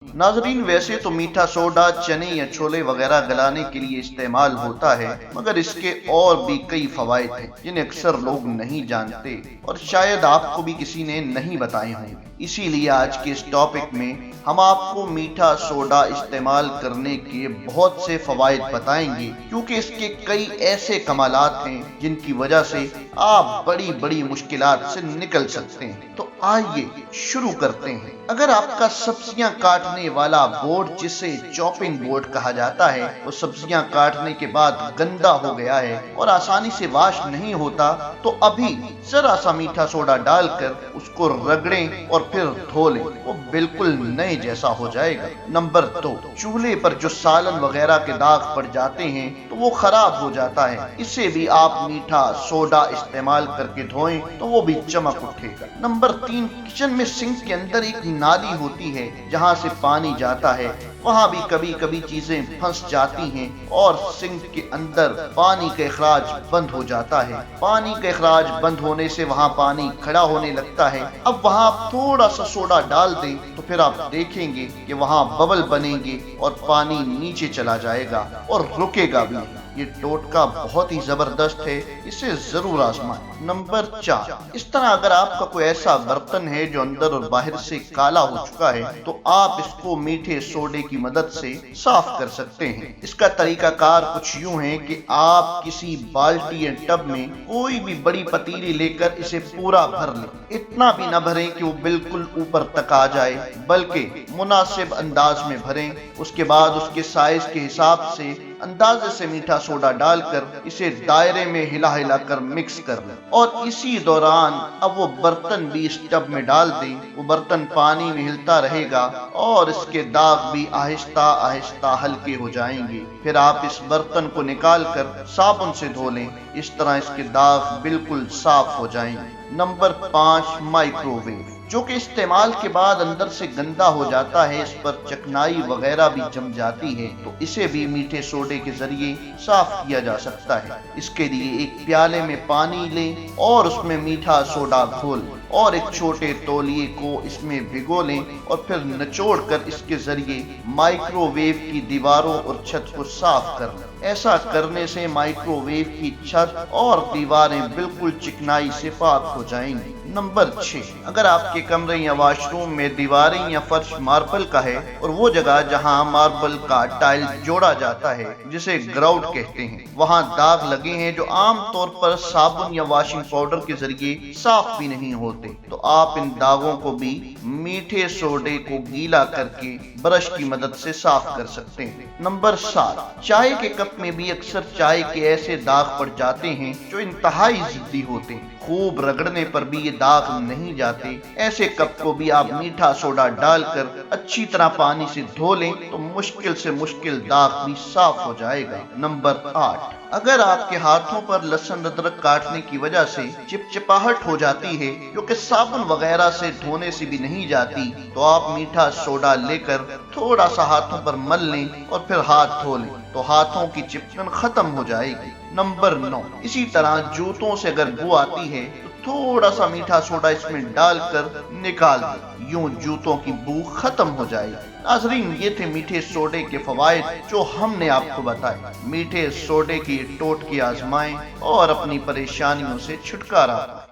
नाजरीन, वैसे तो मीठा सोडा चने या छोले वगैरह गलाने के लिए इस्तेमाल होता है, मगर इसके और भी कई फवायद हैं जिन्हें अक्सर लोग नहीं जानते और शायद आपको भी किसी ने नहीं बताए होंगे। इसीलिए आज के इस टॉपिक में हम आपको मीठा सोडा इस्तेमाल करने के बहुत से फवायद बताएंगे, क्योंकि इसके कई ऐसे कमालात हैं जिनकी वजह से आप बड़ी बड़ी मुश्किलात से निकल सकते हैं। तो आइए शुरू करते हैं। अगर आपका सब्जियां काटने वाला बोर्ड, जिसे चॉपिंग बोर्ड कहा जाता है, वो सब्जियां काटने के बाद गंदा हो गया है और आसानी से वॉश नहीं होता, तो अभी जरा सा मीठा सोडा डालकर उसको रगड़ें और फिर धो लें, वो बिल्कुल नए जैसा हो जाएगा। नंबर 2, चूल्हे पर जो सालन वगैरह के दाग पड़ जाते हैं तो वो खराब हो जाता है, इसे भी आप मीठा सोडा इस्तेमाल करके धोएं तो वो भी चमक उठेगा। नंबर 3, किचन में सिंक के अंदर एक नाली होती है जहां से पानी जाता है, वहां भी कभी कभी चीजें फंस जाती हैं और सिंक के अंदर पानी का इखराज बंद हो जाता है। पानी का इखराज बंद होने से वहां पानी खड़ा होने लगता है। अब वहां आप थोड़ा सा सोडा डाल दें तो फिर आप देखेंगे कि वहां बबल बनेंगे और पानी नीचे चला जाएगा और रुकेगा भी। ये टोटका बहुत ही जबरदस्त है, इसे जरूर आजमाएं। नंबर 4, इस तरह अगर आपका कोई ऐसा बर्तन है जो अंदर और बाहर से काला हो चुका है तो आप इसको मीठे सोडे की मदद से साफ कर सकते हैं। इसका तरीकाकार कुछ यूं है कि आप किसी बाल्टी या टब में कोई भी बड़ी पतीली लेकर इसे पूरा भर लें। इतना भी न भरें कि वो बिल्कुल ऊपर तक आ जाए, बल्कि मुनासिब अंदाज में भरें। उसके बाद उसके साइज के हिसाब से अंदाजे से मीठा सोडा डालकर इसे दायरे में हिला हिला कर मिक्स कर लें और इसी दौरान अब वो बर्तन भी इस टब में डाल दें। वो बर्तन पानी में हिलता रहेगा और इसके दाग भी आहिस्ता आहिस्ता हल्के हो जाएंगे। फिर आप इस बर्तन को निकाल कर साबुन से धो लें, इस तरह इसके दाग बिल्कुल साफ हो जाएंगे। नंबर 5, माइक्रोवेव, जो कि इस्तेमाल के बाद अंदर से गंदा हो जाता है, इस पर चिकनाई वगैरह भी जम जाती है, तो इसे भी मीठे सोडे के जरिए साफ किया जा सकता है। इसके लिए एक प्याले में पानी लें और उसमें मीठा सोडा घोल और एक छोटे तौलिए को इसमें भिगो लें और फिर निचोड़ कर इसके जरिए माइक्रोवेव की दीवारों और छत को साफ कर लें। ऐसा करने से माइक्रोवेव की छत और दीवारें बिल्कुल चिकनाई से पाक हो जाएंगी। नंबर 6, अगर आपके कमरे या वॉशरूम में दीवारें या फर्श मार्बल का है और वो जगह जहां मार्बल का टाइल जोड़ा जाता है, जिसे ग्राउट कहते हैं, वहां दाग लगे हैं जो आम तौर पर साबुन या वॉशिंग पाउडर के जरिए साफ भी नहीं होते, तो आप इन दागों को भी मीठे सोडे को गीला करके ब्रश की मदद से साफ कर सकते हैं। नंबर 7, चाय के कप में भी अक्सर चाय के ऐसे दाग पड़ जाते हैं जो इंतहाई जिद्दी होते हैं, खूब रगड़ने पर भी ये दाग नहीं जाते। ऐसे कप को भी आप मीठा सोडा डालकर अच्छी तरह पानी से धो लें तो मुश्किल से मुश्किल दाग भी साफ हो जाएगा। नंबर 8, अगर आपके हाथों पर लहसुन अदरक काटने की वजह से चिपचिपाहट हो जाती है जो कि साबुन वगैरह से धोने से भी नहीं जाती, तो आप मीठा सोडा लेकर थोड़ा सा हाथों पर मल लें और फिर हाथ धो लें तो हाथों की चिपकन खत्म हो जाएगी। नंबर 9, इसी तरह जूतों से अगर बू आती है तो थोड़ा सा मीठा सोडा इसमें डालकर निकाल दें, यूं जूतों की बू खत्म हो जाएगी। नाज़रीन, ये थे मीठे सोडे के फवायद जो हमने आपको बताए। मीठे सोडे की टोटके आजमाएं और अपनी परेशानियों से छुटकारा पाएं।